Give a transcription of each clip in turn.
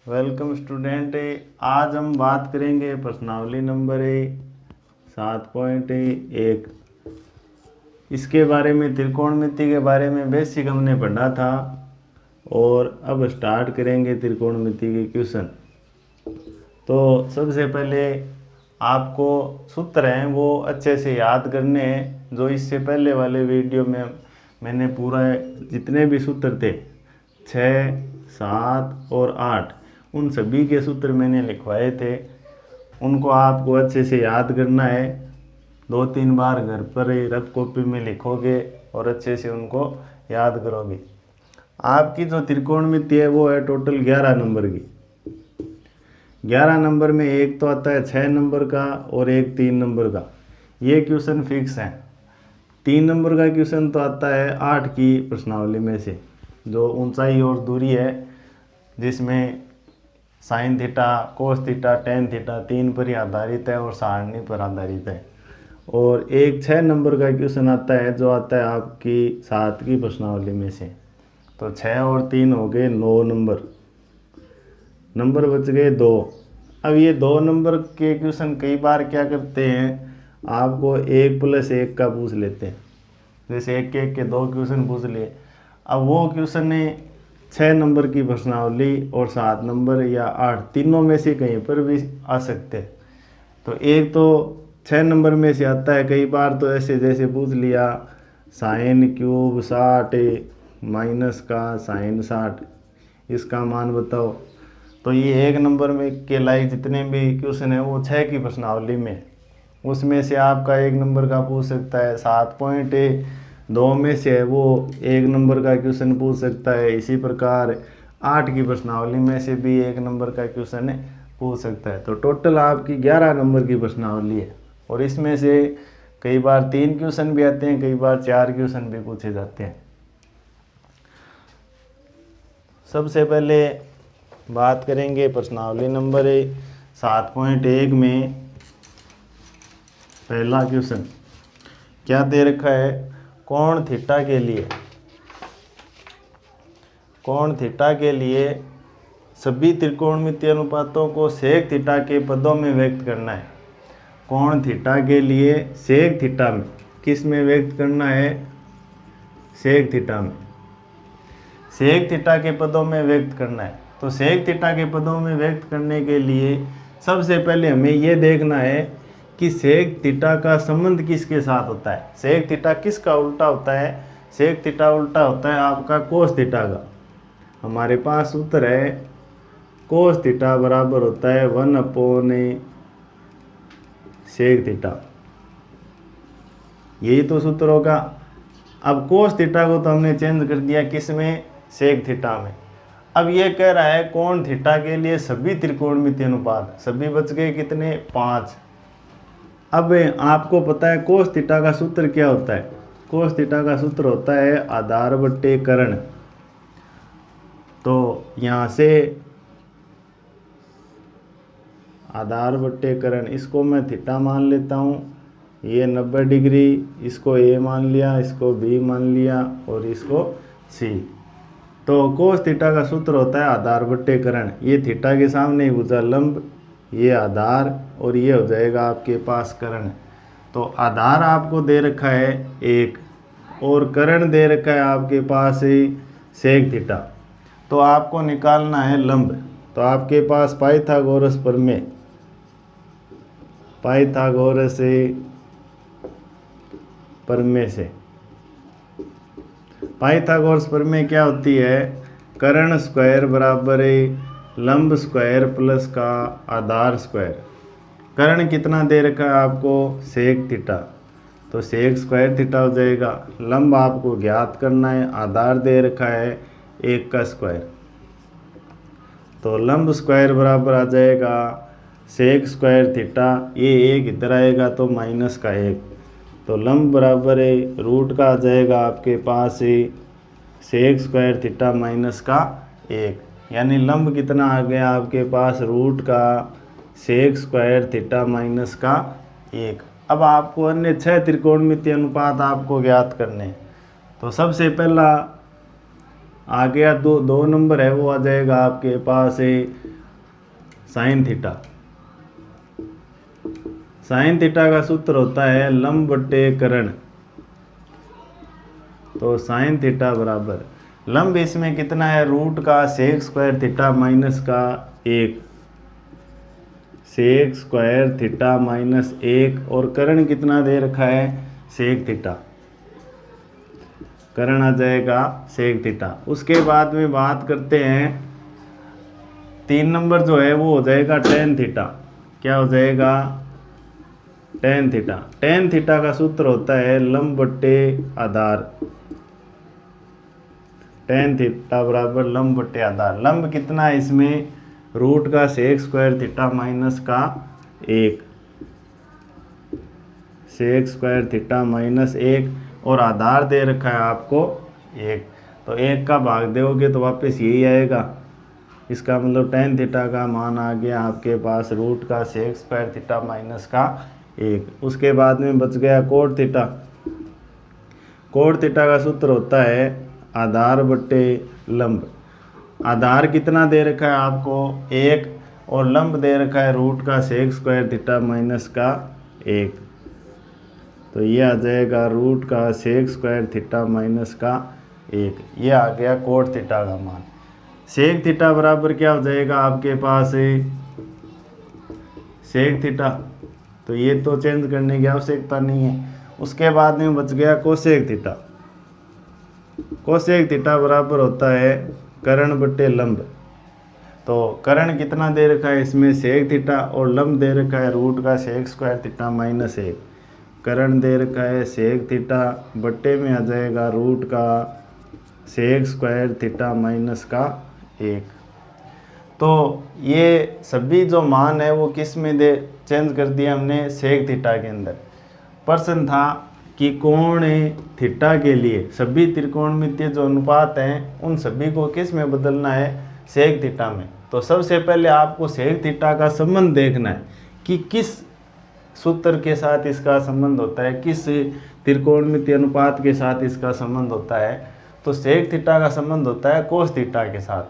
Welcome student. आज हम बात करेंगे प्रश्नावली नंबर 7.1। इसके बारे में त्रिकोणमिति के बारे में बेसिक हमने पढ़ा था और अब स्टार्ट करेंगे त्रिकोणमिति के क्वेश्चन। तो सबसे पहले आपको सूत्र हैं वो अच्छे से याद करने हैं, जो इससे पहले वाले वीडियो में मैंने पूरा जितने भी सूत्र थे 6, 7 और 8 उन सभी के सूत्र मैंने लिखवाए थे। उनको आपको अच्छे से याद करना है। 2-3 बार घर पर रफ कॉपी में लिखोगे और अच्छे से उनको याद करोगे। आपकी जो त्रिकोणमिति है वो है टोटल 11 नंबर की। 11 नंबर में एक तो आता है 6 नंबर का और एक 3 नंबर का। ये क्वेश्चन फिक्स है। 3 नंबर का क्वेश्चन तो आता है 8 की प्रश्नावली में से, जो ऊंचाई और दूरी है, जिसमें sine theta, cos theta, tan theta 3 पर ही आधारित है और सारणी पर आधारित है। और एक 6 नंबर का क्वेश्चन आता है जो आता है आपकी 7 की प्रश्नावली में से। तो 6 और 3 हो गए 9 नंबर बच गए 2। अब ये 2 नंबर के क्वेश्चन कई बार क्या करते हैं, आपको 1+1 का पूछ लेते हैं। जैसे 1 के 2 क्वेश्चन पूछ लिए। अब वो क्वेश्चन ने 6 नंबर की प्रश्नावली और 7 नंबर या 8 तीनों में से कहीं पर भी आ सकते हैं। तो एक तो 6 नंबर में से आता है, कई बार तो ऐसे जैसे पूछ लिया साइन क्यूब 60 माइनस का साइन 60, इसका मान बताओ। तो ये 1 नंबर में के लायक जितने भी क्वेश्चन है वो 6 की प्रश्नावली में, उसमें से आपका 1 नंबर का पूछ सकता है। 7.2 में से है वो 1 नंबर का क्वेश्चन पूछ सकता है। इसी प्रकार 8 की प्रश्नावली में से भी 1 नंबर का क्वेश्चन पूछ सकता है। तो टोटल आपकी 11 नंबर की प्रश्नावली है और इसमें से कई बार 3 क्वेश्चन भी आते हैं, कई बार 4 क्वेश्चन भी पूछे जाते हैं। सबसे पहले बात करेंगे प्रश्नावली नंबर 7.1 में। पहला क्वेश्चन क्या दे रखा है, कोण थीटा के लिए सभी त्रिकोणमितीय अनुपातों को सेक थीटा के पदों में व्यक्त करना है। कोण थीटा के लिए सेक थीटा में किस में व्यक्त करना है, सेक थीटा में, सेक थीटा के पदों में व्यक्त करना है। तो सेक थीटा के पदों में व्यक्त करने के लिए सबसे पहले हमें ये देखना है कि सेक थीटा का संबंध किसके साथ होता है। सेक थीटा किसका उल्टा होता है, सेक थीटा उल्टा होता है आपका कोस थीटा का। हमारे पास सूत्र है कोस थीटा बराबर होता है 1/सेक थीटा, यही तो सूत्र होगा। अब कोस थीटा को तो हमने चेंज कर दिया किस में, सेक थीटा में। अब ये कह रहा है कोण थीटा के लिए सभी त्रिकोणमितीय अनुपात, सभी बच गए कितने, 5। अब आपको पता है कोस थीटा का सूत्र क्या होता है। कोस थीटा का सूत्र होता है आधार बट्टे कर्ण। तो यहाँ से आधार बट्टे कर्ण, इसको मैं थीटा मान लेता हूँ, ये 90 डिग्री, इसको ए मान लिया, इसको बी मान लिया और इसको सी। तो कोस थीटा का सूत्र होता है आधार बट्टे कर्ण। ये थीटा के सामने ही भुजा लंब, ये आधार और ये हो जाएगा आपके पास कर्ण। तो आधार आपको दे रखा है 1 और कर्ण दे रखा है आपके पास सेक थीटा। तो आपको निकालना है लंब। तो आपके पास पाइथागोरस प्रमेय, पाइथागोरस प्रमेय से, पाइथागोरस प्रमेय क्या होती है, कर्ण स्क्वायर बराबर लंब स्क्वायर प्लस का आधार स्क्वायर। कर्ण कितना दे रखा है आपको, सेक थीटा, तो सेक स्क्वायर थीटा हो जाएगा। लंब आपको ज्ञात करना है, आधार दे रखा है 1 का स्क्वायर। तो लंब स्क्वायर बराबर आ जाएगा सेक स्क्वायर थीटा, ये 1 इधर आएगा तो माइनस का 1। तो लंब बराबर रूट का आ जाएगा आपके पास सेक स्क्वायर थीटा माइनस का 1, यानी लंब कितना आ गया आपके पास, रूट का सेक स्क्वायर थीटा माइनस का 1। अब आपको अन्य 6 त्रिकोणमितीय अनुपात आपको ज्ञात करने हैं। तो सबसे पहला आ गया 2 नंबर है, वो आ जाएगा आपके पास साइन थीटा। साइन थीटा का सूत्र होता है लंब बटे कर्ण। तो साइन थीटा बराबर लंब इसमें कितना है, रूट का सेक स्क्वायर थीटा माइनस का 1, सेक स्क्वायर थीटा माइनस 1, और कर्ण कितना दे रखा है, सेक थीटा। कर्ण आ जाएगा सेक थीटा। उसके बाद में बात करते हैं 3 नंबर जो है वो हो जाएगा टेन थीटा। क्या हो जाएगा, टेन थीटा। टेन थीटा का सूत्र होता है लंब बटे आधार। टेन थीटा बराबर लंब बटे आधार। लंब कितना है इसमें, रूट का सेक स्क्वायर थीटा माइनस का 1, सेक स्क्वायर थीटा माइनस 1, और आधार दे रखा है आपको 1। तो 1 का भाग दोगे तो वापस यही आएगा। इसका मतलब टेन थीटा का मान आ गया आपके पास रूट का सेक स्क्वायर थीटा माइनस का 1। उसके बाद में बच गया कोट थीटा। कोट थीटा का सूत्र होता है आधार बटे लंब। आधार कितना दे रखा है आपको 1, और लंब दे रखा है रूट का सेक स्क्वायर थीटा माइनस का 1। तो ये आ जाएगा रूट का सेक स्क्वायर थीटा माइनस का 1। ये आ गया कोट थीटा का मान। सेक थीटा बराबर क्या हो जाएगा आपके पास, सेक थीटा। तो ये तो चेंज करने की आवश्यकता नहीं है। उसके बाद में बच गया कोसेक थीटा। कोसेक थीटा बराबर होता है कर्ण बटे लंब। तो कर्ण कितना दे रखा है इसमें, सेक थीटा, और लंब दे रखा है रूट का सेक स्क्वायर थीटा माइनस 1। कर्ण दे रखा है सेक थीटा, बट्टे में आ जाएगा रूट का सेक स्क्वायर थीटा माइनस का 1। तो ये सभी जो मान है वो किस में दे चेंज कर दिया हमने, सेक थीटा के अंदर। प्रश्न था कि कोण थीटा के लिए सभी त्रिकोणमितीय जो अनुपात हैं उन सभी को किस में बदलना है, सेक थीटा में। तो सबसे पहले आपको सेक थीटा का संबंध देखना है कि किस सूत्र के साथ इसका संबंध होता है, किस त्रिकोणमितीय अनुपात के साथ इसका संबंध होता है। तो सेक थीटा का संबंध होता है कोस थीटा के साथ।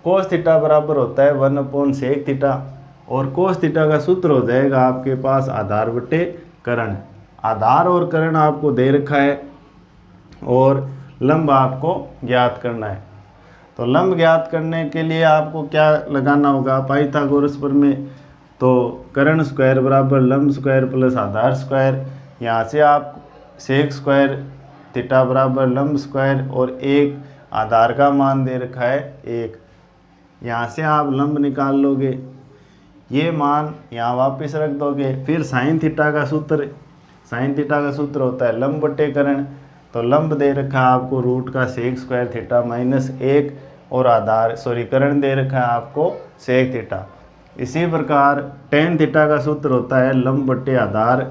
कोस थीटा बराबर होता है 1/सेक थीटा, और कोस थीटा का सूत्र हो जाएगा आपके पास आधार बटे कर्ण। आधार और कर्ण आपको दे रखा है और लंब आपको ज्ञात करना है। तो लंब ज्ञात करने के लिए आपको क्या लगाना होगा, पाइथागोरस प्रमेय। तो कर्ण स्क्वायर बराबर लंब स्क्वायर प्लस आधार स्क्वायर। यहाँ से आप सेक स्क्वायर थीटा बराबर लंब स्क्वायर, और 1 आधार का मान दे रखा है 1। यहाँ से आप लंब निकाल लोगे, ये मान यहाँ वापस रख दोगे। फिर साइन थीटा का सूत्र, साइन थीटा का सूत्र होता है लंब बटे कर्ण। तो लंब दे रखा है आपको रूट का सेक स्क्वायर थीटा माइनस 1, और आधार कर्ण दे रखा है आपको सेक थीटा। इसी प्रकार टेन थीटा का सूत्र होता है लंब बटे आधार।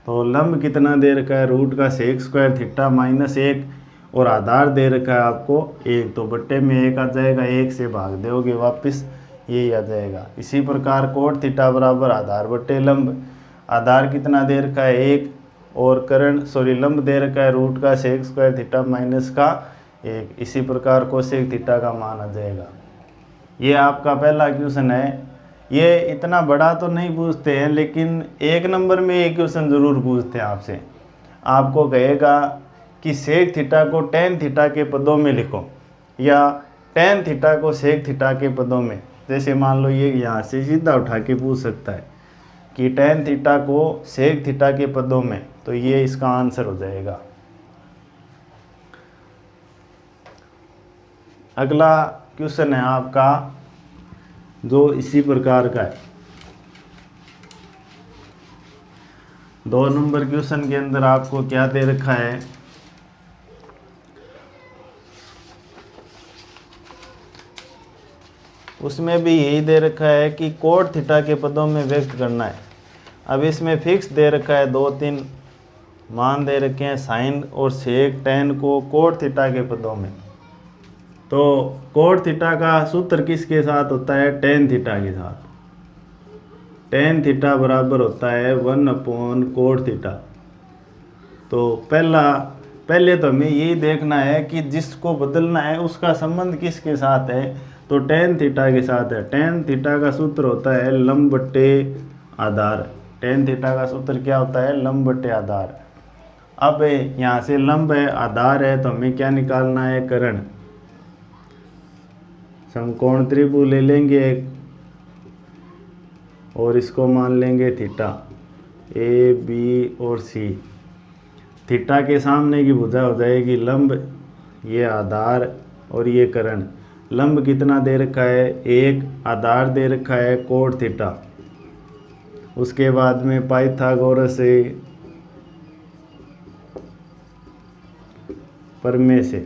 तो लंब कितना दे रखा है, रूट का सेक स्क्वायर थीटा माइनस 1, और आधार दे रखा है आपको 1। तो बट्टे में 1 आ जाएगा, 1 से भाग दोगे वापस यही आ जाएगा। इसी प्रकार कोट थीटा बराबर आधार बटे लंब। आधार कितना दे रखा है 1, और कर्ण लंब दे रखा है रूट का सेक स्क्वायर थीटा माइनस का 1। इसी प्रकार कोसेक थीटा का मान आ जाएगा। ये आपका पहला क्वेश्चन है। ये इतना बड़ा तो नहीं पूछते हैं, लेकिन 1 नंबर में ये क्वेश्चन ज़रूर पूछते हैं आपसे। आपको कहेगा कि सेक थीटा को टेन थीटा के पदों में लिखो, या टेन थीटा को सेक थीटा के पदों में। जैसे मान लो ये यहाँ से सीधा उठा के पूछ सकता है कि टेन थीटा को सेक थीटा के पदों में, तो ये इसका आंसर हो जाएगा। अगला क्वेश्चन है आपका जो इसी प्रकार का है। 2 नंबर क्वेश्चन के अंदर आपको क्या दे रखा है, उसमें भी यही दे रखा है कि कोट थीटा के पदों में व्यक्त करना है। अब इसमें फिक्स दे रखा है 2-3 मान दे रखे हैं साइन और सेक टेन को कोट थीटा के पदों में। तो कोट थीटा का सूत्र किसके साथ होता है, टेन थीटा के साथ। टेन थीटा बराबर होता है 1/कोट थीटा। तो पहले तो हमें यही देखना है कि जिसको बदलना है उसका संबंध किसके साथ है। तो टेन थीटा के साथ है। टेन थीटा का सूत्र होता है लंब बट्टे आधार। टेन थीटा का सूत्र क्या होता है? लंब बट्टे आधार। अब यहाँ से लंब है, आधार है, तो हमें क्या निकालना है? कर्ण। समकोण त्रिभुज ले लेंगे एक और इसको मान लेंगे थीटा, ए बी और सी। थीटा के सामने की भुजा हो जाएगी लंब, ये आधार और ये कर्ण। लंब कितना दे रखा है? 1, आधार दे रखा है कोट थीटा। उसके बाद में पाइथागोरस प्रमेय से,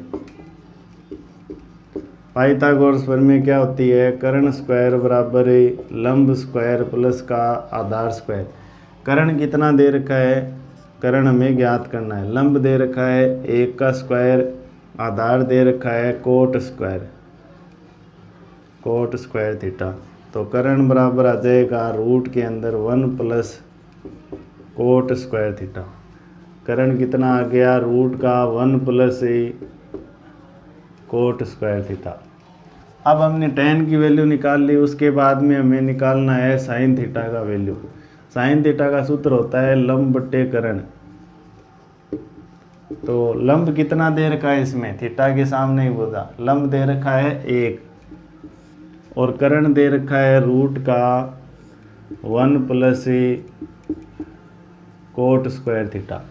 पाइथागोरस प्रमेय क्या होती है? कर्ण स्क्वायर बराबर लंब स्क्वायर प्लस का आधार स्क्वायर। कर्ण कितना दे रखा है? कर्ण हमें ज्ञात करना है। लंब दे रखा है 1 का स्क्वायर, आधार दे रखा है coat square, coat square theta. तो कर्ण बराबर आ जाएगा रूट के अंदर 1 प्लस कोट स्क्वायर थीटा। कर्ण कितना आ गया? रूट का 1 प्लस कोट स्क्वायर थीटा। अब हमने tan की वैल्यू निकाल ली, उसके बाद में हमें निकालना है साइन थीटा का वैल्यू। साइन थीटा का सूत्र होता है लंब बट्टे कर्ण। तो लंब कितना दे रखा है इसमें? थीटा के सामने ही बोला, लंब दे रखा है 1 और कर्ण दे रखा है रूट का 1 प्लस कोट स्क्वायर थीटा।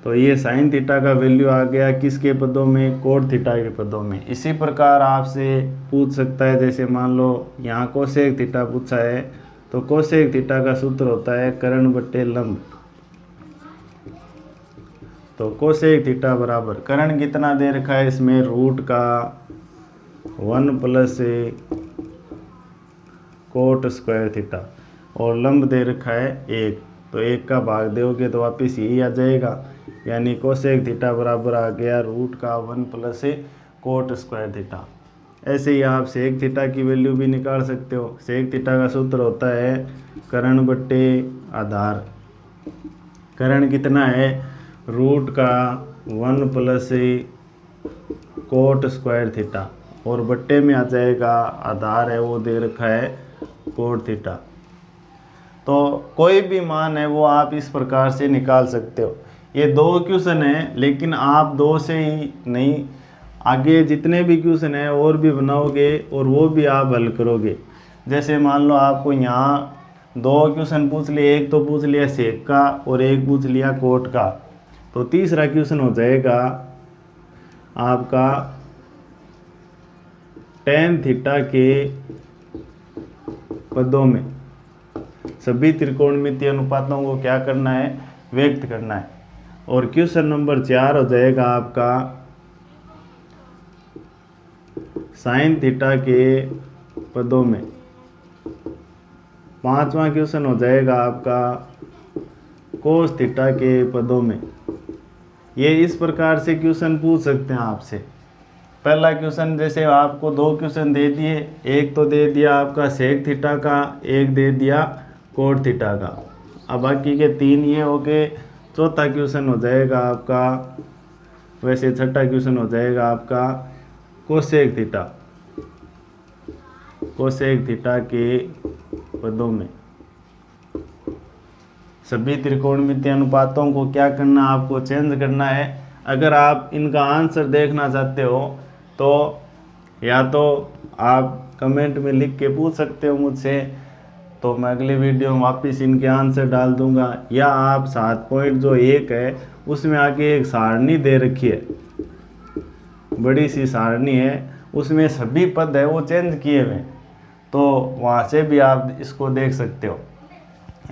तो ये साइन थीटा का वैल्यू आ गया किसके पदों में? कोट थीटा के पदों में। इसी प्रकार आपसे पूछ सकता है, जैसे मान लो यहाँ कोसेक थीटा पूछा है, तो कोसेक थीटा का सूत्र होता है कर्ण बट्टे लंब। तो कोसेक थीटा बराबर कर्ण कितना दे रखा है इसमें? रूट का 1 प्लस कोट स्क्वायर थीटा और लंब दे रखा है 1। तो 1 का भाग दोगे तो वापिस यही आ जाएगा, यानी कोसेक थीटा बराबर आ गया रूट का 1 प्लस कोट स्क्वायर थीटा। ऐसे ही आप सेक थीटा की वैल्यू भी निकाल सकते हो। सेक थीटा का सूत्र होता है कर्ण बट्टे आधार। कर्ण कितना है? रूट का 1 प्लस कोट स्क्वायर थीटा और बट्टे में आ जाएगा आधार है वो दे रखा है कोट थीटा। तो कोई भी मान है वो आप इस प्रकार से निकाल सकते हो। ये 2 क्वेश्चन है, लेकिन आप 2 से ही नहीं, आगे जितने भी क्वेश्चन है और भी बनाओगे और वो भी आप हल करोगे। जैसे मान लो आपको यहाँ 2 क्वेश्चन पूछ लिए, एक तो पूछ लिया सेक का और एक पूछ लिया कोट का, तो तीसरा क्वेश्चन हो जाएगा आपका tan थीटा के पदों में सभी त्रिकोणमितीय अनुपातों को क्या करना है? व्यक्त करना है। और क्वेश्चन नंबर 4 हो जाएगा आपका साइन थीटा के पदों में। 5वां क्वेश्चन हो जाएगा आपका कोस थीटा के पदों में। ये इस प्रकार से क्वेश्चन पूछ सकते हैं आपसे। पहला क्वेश्चन जैसे आपको 2 क्वेश्चन दे दिए, एक तो दे दिया आपका सेक थीटा का, एक दे दिया कोट थीटा का। अब बाकी के 3 ये हो गए। चौथा क्वेश्चन हो जाएगा आपका, वैसे छठा क्वेश्चन हो जाएगा आपका कोसेक थीटा, कोसेक थीटा के पदों में। सभी त्रिकोणमितीय अनुपातों को क्या करना, आपको चेंज करना है। अगर आप इनका आंसर देखना चाहते हो तो या तो आप कमेंट में लिख के पूछ सकते हो मुझसे, तो मैं अगले वीडियो में वापस इनके आंसर डाल दूंगा। या आप 7.1 है उसमें आगे एक सारणी दे रखी है, बड़ी सी सारणी है, उसमें सभी पद है वो चेंज किए हुए, तो वहाँ से भी आप इसको देख सकते हो।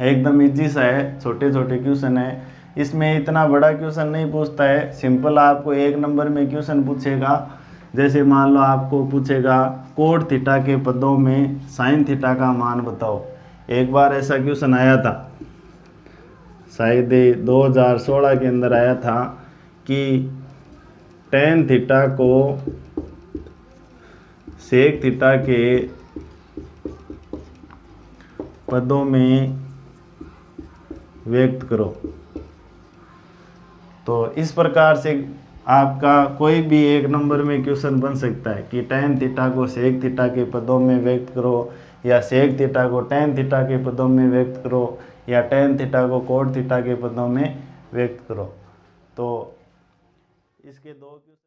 एकदम इजी सा है, छोटे छोटे क्वेश्चन है, इसमें इतना बड़ा क्वेश्चन नहीं पूछता है। सिंपल आपको 1 नंबर में क्वेश्चन पूछेगा, जैसे मान लो आपको पूछेगा कोट थीटा के पदों में साइन थीटा का मान बताओ। एक बार ऐसा क्वेश्चन आया था, शायद 2016 के अंदर आया था कि tan थीटा को सेक थीटा के पदों में व्यक्त करो। तो इस प्रकार से आपका कोई भी एक नंबर में क्वेश्चन बन सकता है कि tan थीटा को sec थीटा के पदों में व्यक्त करो, या sec थीटा को tan थीटा के पदों में व्यक्त करो, या tan थीटा को cot थीटा के पदों में व्यक्त करो। तो इसके दो